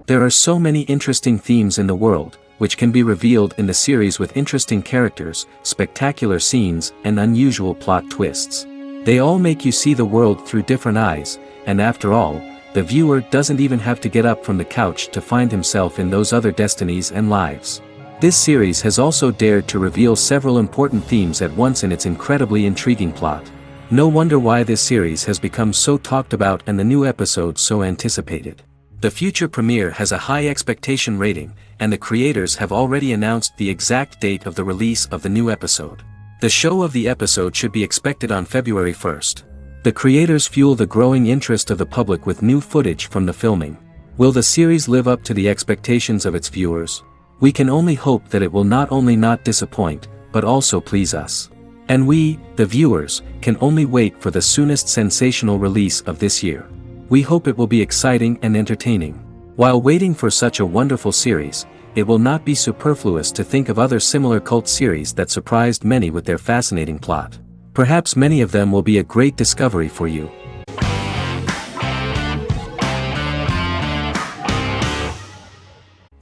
There are so many interesting themes in the world, which can be revealed in the series with interesting characters, spectacular scenes, and unusual plot twists. They all make you see the world through different eyes, and after all, the viewer doesn't even have to get up from the couch to find himself in those other destinies and lives. This series has also dared to reveal several important themes at once in its incredibly intriguing plot. No wonder why this series has become so talked about and the new episodes so anticipated. The future premiere has a high expectation rating, and the creators have already announced the exact date of the release of the new episode. The show of the episode should be expected on February 1st. The creators fuel the growing interest of the public with new footage from the filming. Will the series live up to the expectations of its viewers? We can only hope that it will not only not disappoint, but also please us. And we, the viewers, can only wait for the soonest sensational release of this year. We hope it will be exciting and entertaining. While waiting for such a wonderful series, it will not be superfluous to think of other similar cult series that surprised many with their fascinating plot. Perhaps many of them will be a great discovery for you.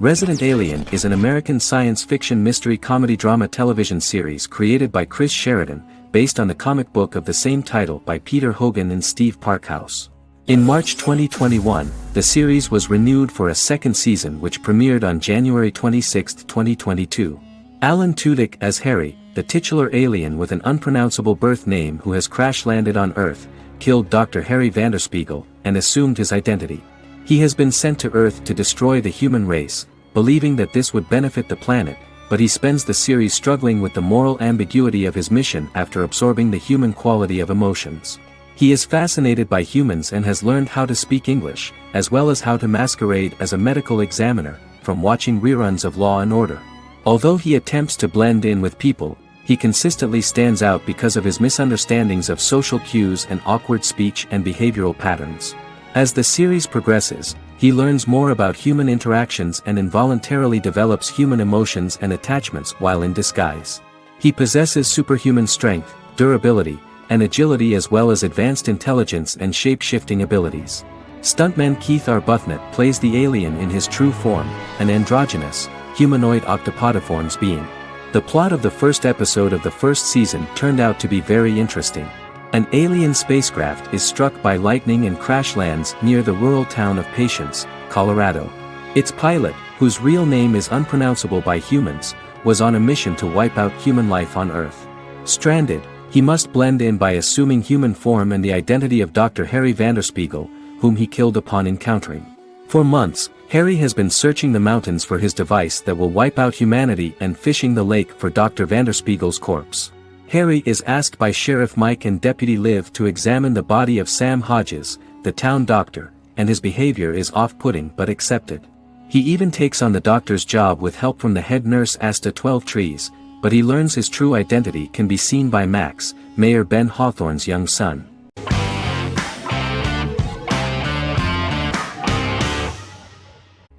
Resident Alien is an American science fiction mystery comedy drama television series created by Chris Sheridan, based on the comic book of the same title by Peter Hogan and Steve Parkhouse. In March 2021, the series was renewed for a second season which premiered on January 26, 2022. Alan Tudyk as Harry, the titular alien with an unpronounceable birth name who has crash-landed on Earth, killed Dr. Harry Vanderspiegel, and assumed his identity. He has been sent to Earth to destroy the human race, believing that this would benefit the planet, but he spends the series struggling with the moral ambiguity of his mission after absorbing the human quality of emotions. He is fascinated by humans and has learned how to speak English, as well as how to masquerade as a medical examiner, from watching reruns of Law & Order. Although he attempts to blend in with people, he consistently stands out because of his misunderstandings of social cues and awkward speech and behavioral patterns. As the series progresses, he learns more about human interactions and involuntarily develops human emotions and attachments while in disguise. He possesses superhuman strength, durability, and agility as well as advanced intelligence and shape-shifting abilities. Stuntman Keith Arbuthnot plays the alien in his true form, an androgynous, humanoid octopodiforms being. The plot of the first episode of the first season turned out to be very interesting. An alien spacecraft is struck by lightning and crash lands near the rural town of Patience, Colorado. Its pilot, whose real name is unpronounceable by humans, was on a mission to wipe out human life on Earth. Stranded, he must blend in by assuming human form and the identity of Dr. Harry Vanderspiegel, whom he killed upon encountering. For months, Harry has been searching the mountains for his device that will wipe out humanity and fishing the lake for Dr. Vanderspiegel's corpse. Harry is asked by Sheriff Mike and Deputy Liv to examine the body of Sam Hodges, the town doctor, and his behavior is off-putting but accepted. He even takes on the doctor's job with help from the head nurse Asta 12 Trees, but he learns his true identity can be seen by Max, Mayor Ben Hawthorne's young son.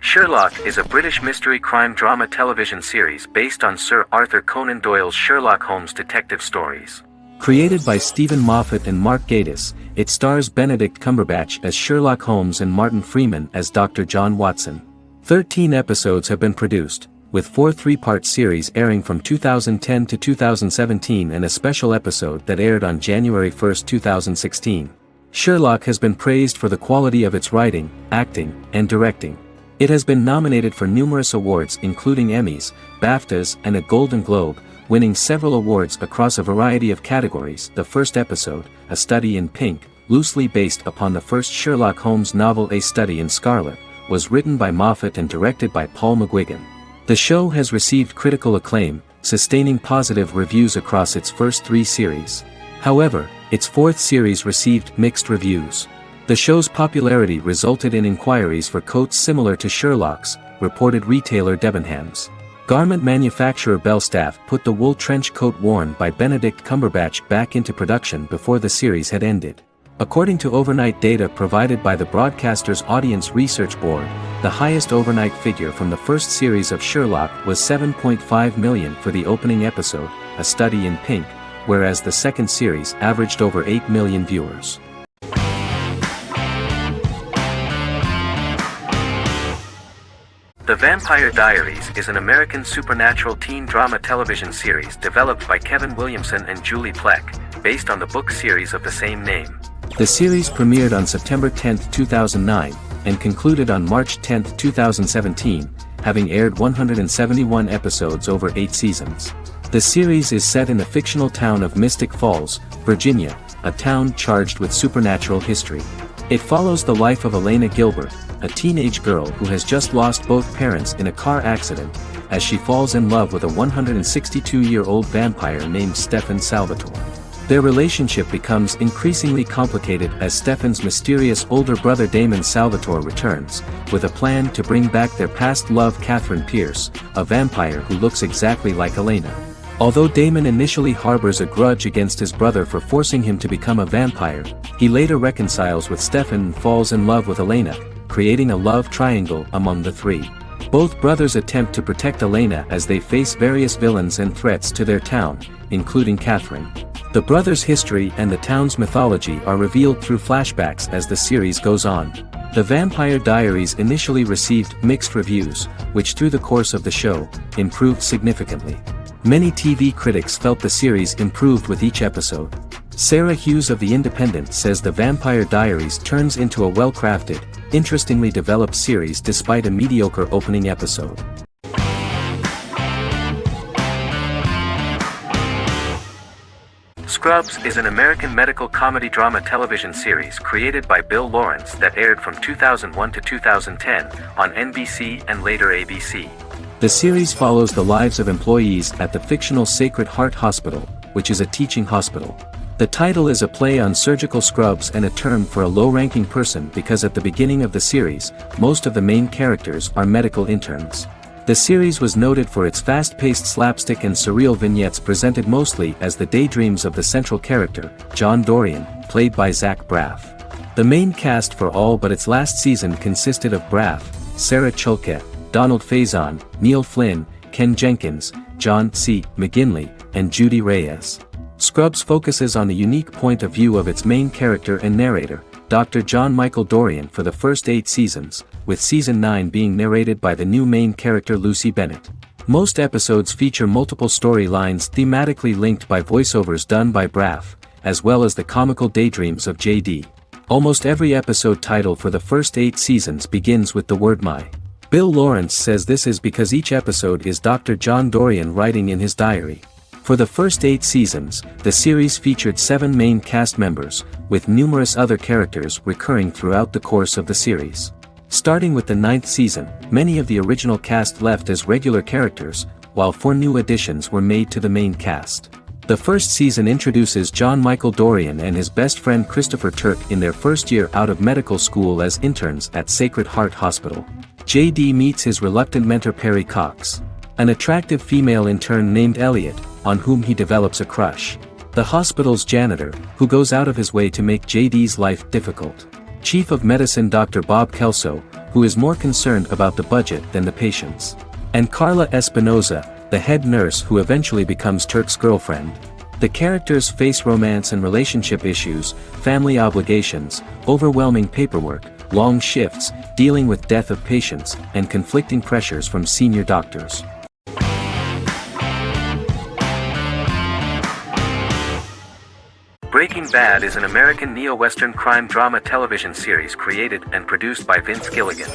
Sherlock is a British mystery crime drama television series based on Sir Arthur Conan Doyle's Sherlock Holmes detective stories. Created by Stephen Moffat and Mark Gatiss, it stars Benedict Cumberbatch as Sherlock Holmes and Martin Freeman as Dr. John Watson. 13 episodes have been produced, with 4 three-part series airing from 2010 to 2017 and a special episode that aired on January 1, 2016. Sherlock has been praised for the quality of its writing, acting, and directing. It has been nominated for numerous awards including Emmys, BAFTAs, and a Golden Globe, winning several awards across a variety of categories. The first episode, A Study in Pink, loosely based upon the first Sherlock Holmes novel A Study in Scarlet, was written by Moffat and directed by Paul McGuigan. The show has received critical acclaim, sustaining positive reviews across its first 3 series. However, its 4th series received mixed reviews. The show's popularity resulted in inquiries for coats similar to Sherlock's, reported retailer Debenhams. Garment manufacturer Belstaff put the wool trench coat worn by Benedict Cumberbatch back into production before the series had ended. According to overnight data provided by the broadcaster's Audience Research Board, the highest overnight figure from the first series of Sherlock was 7.5 million for the opening episode, A Study in Pink, whereas the second series averaged over 8 million viewers. The Vampire Diaries is an American supernatural teen drama television series developed by Kevin Williamson and Julie Plec, based on the book series of the same name. The series premiered on September 10, 2009, and concluded on March 10, 2017, having aired 171 episodes over 8 seasons. The series is set in the fictional town of Mystic Falls, Virginia, a town charged with supernatural history. It follows the life of Elena Gilbert, a teenage girl who has just lost both parents in a car accident, as she falls in love with a 162-year-old vampire named Stefan Salvatore. Their relationship becomes increasingly complicated as Stefan's mysterious older brother Damon Salvatore returns, with a plan to bring back their past love Catherine Pierce, a vampire who looks exactly like Elena. Although Damon initially harbors a grudge against his brother for forcing him to become a vampire, he later reconciles with Stefan and falls in love with Elena, creating a love triangle among the three. Both brothers attempt to protect Elena as they face various villains and threats to their town, including Catherine. The brothers' history and the town's mythology are revealed through flashbacks as the series goes on. The Vampire Diaries initially received mixed reviews, which through the course of the show, improved significantly. Many TV critics felt the series improved with each episode. Sarah Hughes of The Independent says The Vampire Diaries turns into a well-crafted, interestingly developed series despite a mediocre opening episode. Scrubs is an American medical comedy drama television series created by Bill Lawrence that aired from 2001 to 2010 on NBC and later ABC. The series follows the lives of employees at the fictional Sacred Heart Hospital, which is a teaching hospital. The title is a play on surgical scrubs and a term for a low-ranking person because at the beginning of the series, most of the main characters are medical interns. The series was noted for its fast-paced slapstick and surreal vignettes presented mostly as the daydreams of the central character, John Dorian, played by Zach Braff. The main cast for all but its last season consisted of Braff, Sarah Chalke, Donald Faison, Neil Flynn, Ken Jenkins, John C. McGinley, and Judy Reyes. Scrubs focuses on the unique point of view of its main character and narrator, Dr. John Michael Dorian for the first 8 seasons, with season 9 being narrated by the new main character Lucy Bennett. Most episodes feature multiple storylines thematically linked by voiceovers done by Braff, as well as the comical daydreams of JD. Almost every episode title for the first 8 seasons begins with the word my. Bill Lawrence says this is because each episode is Dr. John Dorian writing in his diary. For the first 8 seasons, the series featured 7 main cast members, with numerous other characters recurring throughout the course of the series. Starting with the 9th season, many of the original cast left as regular characters, while 4 new additions were made to the main cast. The first season introduces John Michael Dorian and his best friend Christopher Turk in their first year out of medical school as interns at Sacred Heart Hospital. JD meets his reluctant mentor Perry Cox, an attractive female intern named Elliot, on whom he develops a crush. The hospital's janitor, who goes out of his way to make JD's life difficult. Chief of Medicine Dr. Bob Kelso, who is more concerned about the budget than the patients. And Carla Espinoza, the head nurse who eventually becomes Turk's girlfriend. The characters face romance and relationship issues, family obligations, overwhelming paperwork, long shifts, dealing with death of patients, and conflicting pressures from senior doctors. Breaking Bad is an American neo-Western crime drama television series created and produced by Vince Gilligan.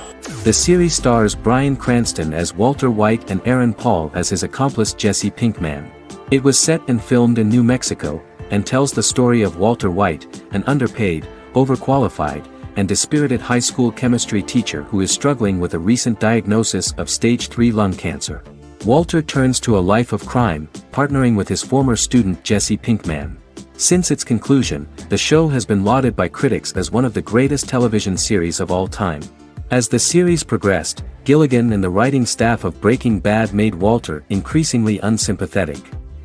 The series stars Bryan Cranston as Walter White and Aaron Paul as his accomplice Jesse Pinkman. It was set and filmed in New Mexico, and tells the story of Walter White, an underpaid, overqualified, and dispirited high school chemistry teacher who is struggling with a recent diagnosis of stage 3 lung cancer. Walter turns to a life of crime, partnering with his former student Jesse Pinkman. Since its conclusion, the show has been lauded by critics as one of the greatest television series of all time. As the series progressed, Gilligan and the writing staff of Breaking Bad made Walter increasingly unsympathetic.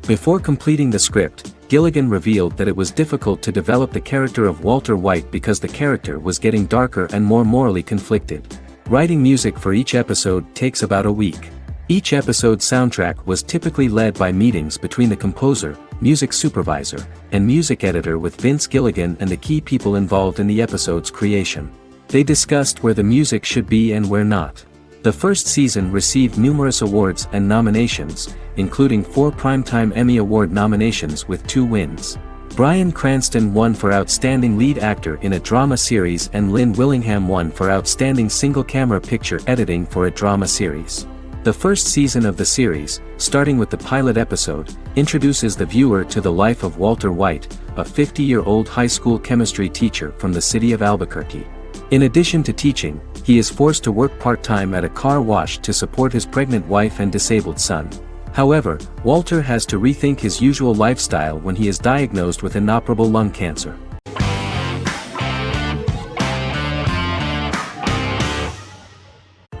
Before completing the script, Gilligan revealed that it was difficult to develop the character of Walter White because the character was getting darker and more morally conflicted. Writing music for each episode takes about a week. Each episode's soundtrack was typically led by meetings between the composer, music supervisor, and music editor with Vince Gilligan and the key people involved in the episode's creation. They discussed where the music should be and where not. The first season received numerous awards and nominations, including 4 Primetime Emmy Award nominations with 2 wins. Bryan Cranston won for Outstanding Lead Actor in a Drama Series and Lynn Willingham won for Outstanding Single-Camera Picture Editing for a Drama Series. The first season of the series, starting with the pilot episode, introduces the viewer to the life of Walter White, a 50-year-old high school chemistry teacher from the city of Albuquerque. In addition to teaching, he is forced to work part-time at a car wash to support his pregnant wife and disabled son. However, Walter has to rethink his usual lifestyle when he is diagnosed with inoperable lung cancer.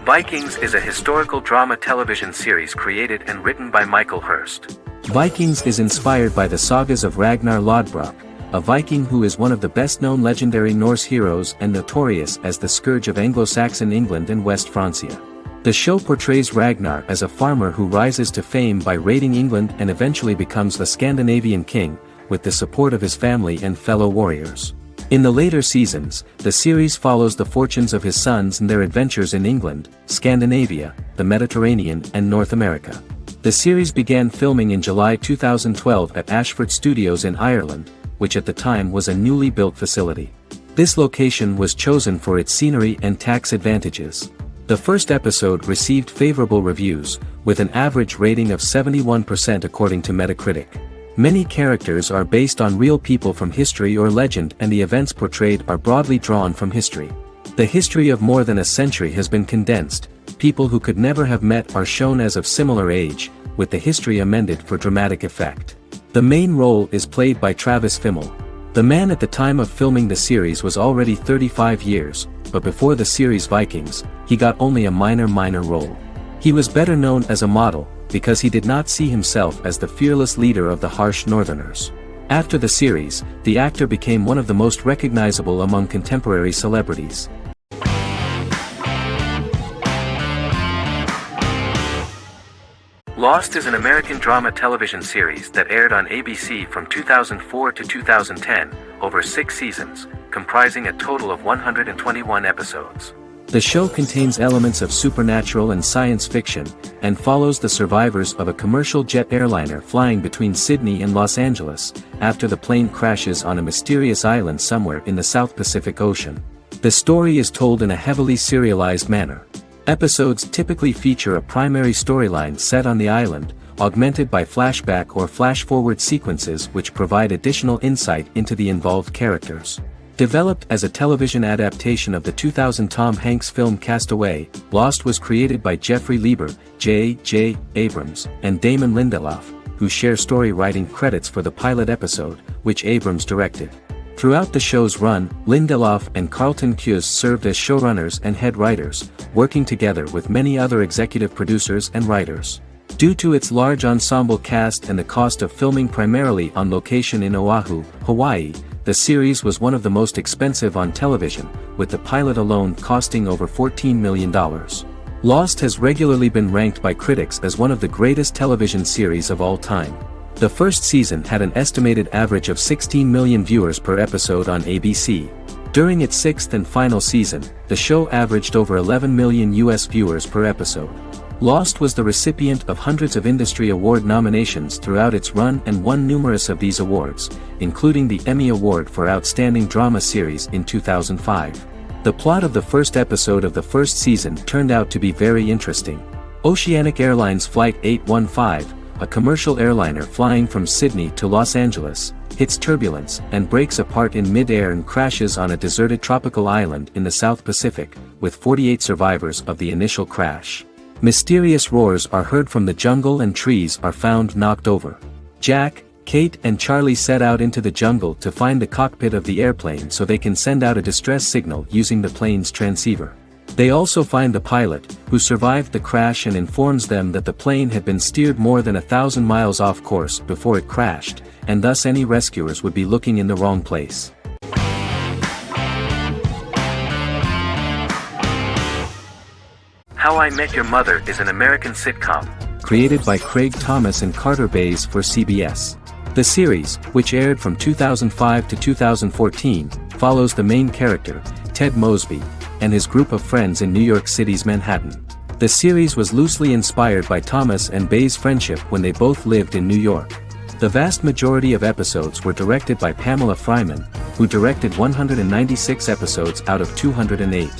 Vikings is a historical drama television series created and written by Michael Hurst. Vikings is inspired by the sagas of Ragnar Lodbrok, a Viking who is one of the best-known legendary Norse heroes and notorious as the scourge of Anglo-Saxon England and West Francia. The show portrays Ragnar as a farmer who rises to fame by raiding England and eventually becomes the Scandinavian king, with the support of his family and fellow warriors. In the later seasons, the series follows the fortunes of his sons and their adventures in England, Scandinavia, the Mediterranean and North America. The series began filming in July 2012 at Ashford Studios in Ireland, which at the time was a newly built facility. This location was chosen for its scenery and tax advantages. The first episode received favorable reviews, with an average rating of 71% according to Metacritic. Many characters are based on real people from history or legend and the events portrayed are broadly drawn from history. The history of more than a century has been condensed, people who could never have met are shown as of similar age, with the history amended for dramatic effect. The main role is played by Travis Fimmel. The man at the time of filming the series was already 35 years, but before the series Vikings, he got only a minor role. He was better known as a model, because he did not see himself as the fearless leader of the harsh Northerners. After the series, the actor became one of the most recognizable among contemporary celebrities. Lost is an American drama television series that aired on ABC from 2004 to 2010, over 6 seasons, comprising a total of 121 episodes. The show contains elements of supernatural and science fiction, and follows the survivors of a commercial jet airliner flying between Sydney and Los Angeles, after the plane crashes on a mysterious island somewhere in the South Pacific Ocean. The story is told in a heavily serialized manner. Episodes typically feature a primary storyline set on the island, augmented by flashback or flash-forward sequences which provide additional insight into the involved characters. Developed as a television adaptation of the 2000 Tom Hanks film Castaway, Lost was created by Jeffrey Lieber, J.J. Abrams, and Damon Lindelof, who share story writing credits for the pilot episode, which Abrams directed. Throughout the show's run, Lindelof and Carlton Cuse served as showrunners and head writers, working together with many other executive producers and writers. Due to its large ensemble cast and the cost of filming primarily on location in Oahu, Hawaii, the series was one of the most expensive on television, with the pilot alone costing over $14 million. Lost has regularly been ranked by critics as one of the greatest television series of all time. The first season had an estimated average of 16 million viewers per episode on ABC. During its 6th and final season, the show averaged over 11 million US viewers per episode. Lost was the recipient of hundreds of industry award nominations throughout its run and won numerous of these awards, including the Emmy Award for Outstanding Drama Series in 2005. The plot of the first episode of the first season turned out to be very interesting. Oceanic Airlines Flight 815, a commercial airliner flying from Sydney to Los Angeles, hits turbulence and breaks apart in mid-air and crashes on a deserted tropical island in the South Pacific, with 48 survivors of the initial crash. Mysterious roars are heard from the jungle and trees are found knocked over. Jack, Kate and Charlie set out into the jungle to find the cockpit of the airplane so they can send out a distress signal using the plane's transceiver. They also find the pilot, who survived the crash and informs them that the plane had been steered more than 1,000 miles off course before it crashed, and thus any rescuers would be looking in the wrong place. How I Met Your Mother is an American sitcom, created by Craig Thomas and Carter Bays for CBS. The series, which aired from 2005 to 2014, follows the main character, Ted Mosby, and his group of friends in New York City's Manhattan. The series was loosely inspired by Thomas and Bay's friendship when they both lived in New York. The vast majority of episodes were directed by Pamela Fryman, who directed 196 episodes out of 208.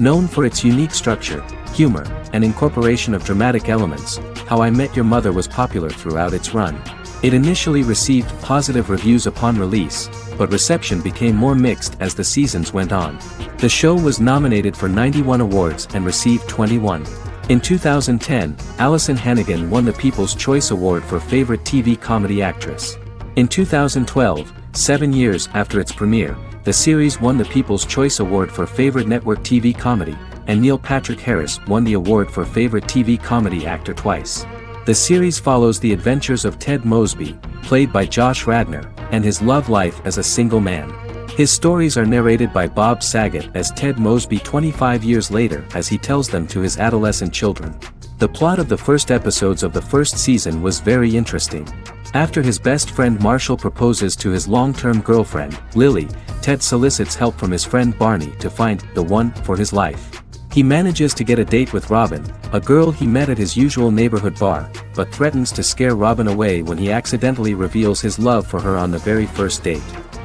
Known for its unique structure, humor, and incorporation of dramatic elements, How I Met Your Mother was popular throughout its run. It initially received positive reviews upon release, but reception became more mixed as the seasons went on. The show was nominated for 91 awards and received 21. In 2010, Alyson Hannigan won the People's Choice Award for Favorite TV Comedy Actress. In 2012, 7 years after its premiere, the series won the People's Choice Award for Favorite Network TV Comedy, and Neil Patrick Harris won the award for Favorite TV Comedy Actor twice. The series follows the adventures of Ted Mosby, played by Josh Radnor, and his love life as a single man. His stories are narrated by Bob Saget as Ted Mosby 25 years later as he tells them to his adolescent children. The plot of the first episodes of the first season was very interesting. After his best friend Marshall proposes to his long-term girlfriend, Lily, Ted solicits help from his friend Barney to find the one for his life. He manages to get a date with Robin, a girl he met at his usual neighborhood bar, but threatens to scare Robin away when he accidentally reveals his love for her on the very first date.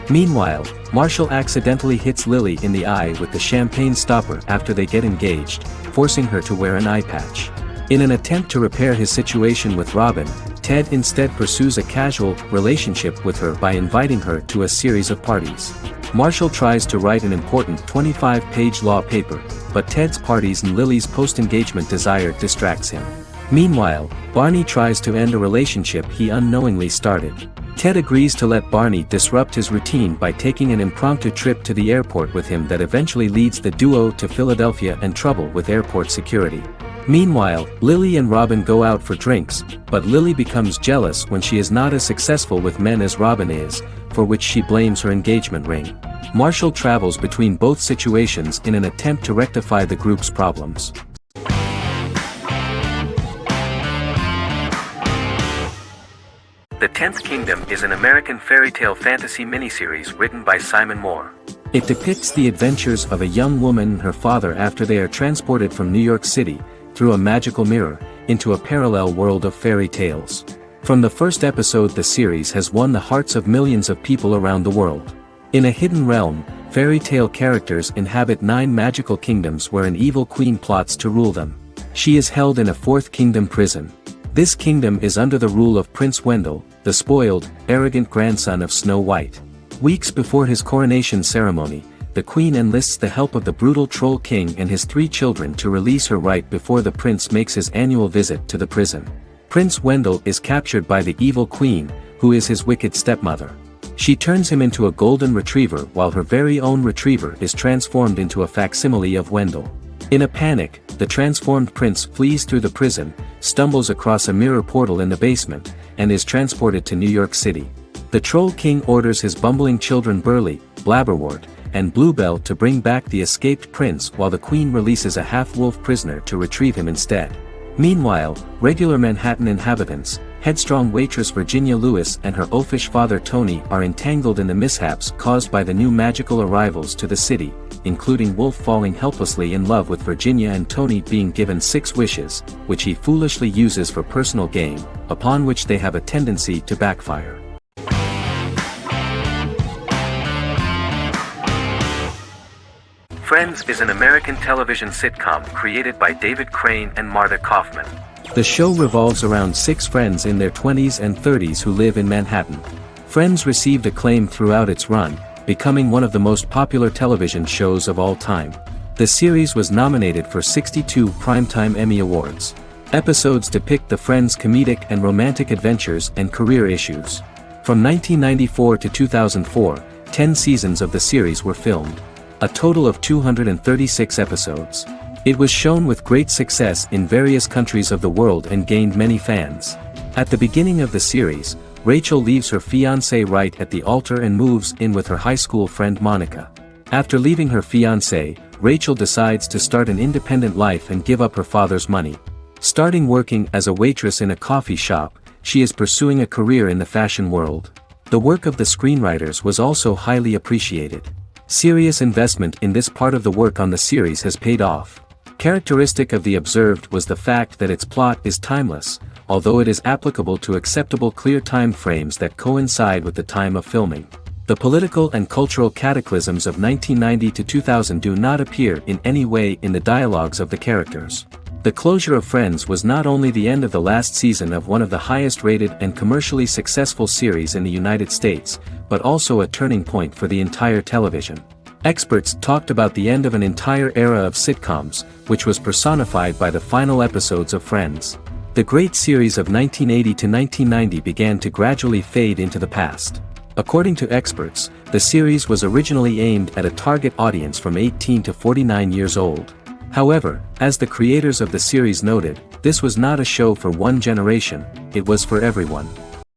Meanwhile, Marshall accidentally hits Lily in the eye with the champagne stopper after they get engaged, forcing her to wear an eye patch. In an attempt to repair his situation with Robin, Ted instead pursues a casual relationship with her by inviting her to a series of parties. Marshall tries to write an important 25-page law paper, but Ted's parties and Lily's post-engagement desire distracts him. Meanwhile, Barney tries to end a relationship he unknowingly started. Ted agrees to let Barney disrupt his routine by taking an impromptu trip to the airport with him that eventually leads the duo to Philadelphia and trouble with airport security. Meanwhile, Lily and Robin go out for drinks, but Lily becomes jealous when she is not as successful with men as Robin is, for which she blames her engagement ring. Marshall travels between both situations in an attempt to rectify the group's problems. The Tenth Kingdom is an American fairy tale fantasy miniseries written by Simon Moore. It depicts the adventures of a young woman and her father after they are transported from New York City, through a magical mirror, into a parallel world of fairy tales. From the first episode, the series has won the hearts of millions of people around the world. In a hidden realm, fairy tale characters inhabit 9 magical kingdoms where an evil queen plots to rule them. She is held in a 4th kingdom prison. This kingdom is under the rule of Prince Wendell, the spoiled, arrogant grandson of Snow White. Weeks before his coronation ceremony, the queen enlists the help of the brutal Troll King and his 3 children to release her right before the prince makes his annual visit to the prison. Prince Wendell is captured by the evil queen, who is his wicked stepmother. She turns him into a golden retriever while her very own retriever is transformed into a facsimile of Wendell. In a panic, the transformed prince flees through the prison, stumbles across a mirror portal in the basement, and is transported to New York City. The Troll King orders his bumbling children Burley, Blabberwort, and Bluebell to bring back the escaped prince while the queen releases a half-wolf prisoner to retrieve him instead. Meanwhile, regular Manhattan inhabitants, headstrong waitress Virginia Lewis and her oafish father Tony are entangled in the mishaps caused by the new magical arrivals to the city, including Wolf falling helplessly in love with Virginia and Tony being given 6 wishes, which he foolishly uses for personal gain, upon which they have a tendency to backfire. Friends is an American television sitcom created by David Crane and Marta Kaufman. The show revolves around 6 friends in their 20s and 30s who live in Manhattan. Friends received acclaim throughout its run, becoming one of the most popular television shows of all time. The series was nominated for 62 Primetime Emmy Awards. Episodes depict the friends' comedic and romantic adventures and career issues. From 1994 to 2004, 10 seasons of the series were filmed. A total of 236 episodes. It was shown with great success in various countries of the world and gained many fans. At the beginning of the series, Rachel leaves her fiancé right at the altar and moves in with her high school friend Monica. After leaving her fiancé, Rachel decides to start an independent life and give up her father's money. Starting working as a waitress in a coffee shop, she is pursuing a career in the fashion world. The work of the screenwriters was also highly appreciated. Serious investment in this part of the work on the series has paid off. Characteristic of the observed was the fact that its plot is timeless, although it is applicable to acceptable clear time frames that coincide with the time of filming. The political and cultural cataclysms of 1990 to 2000 do not appear in any way in the dialogues of the characters. The closure of Friends was not only the end of the last season of one of the highest-rated and commercially successful series in the United States, but also a turning point for the entire television. Experts talked about the end of an entire era of sitcoms, which was personified by the final episodes of Friends. The great series of 1980 to 1990 began to gradually fade into the past. According to experts, the series was originally aimed at a target audience from 18 to 49 years old. However, as the creators of the series noted, this was not a show for one generation, it was for everyone.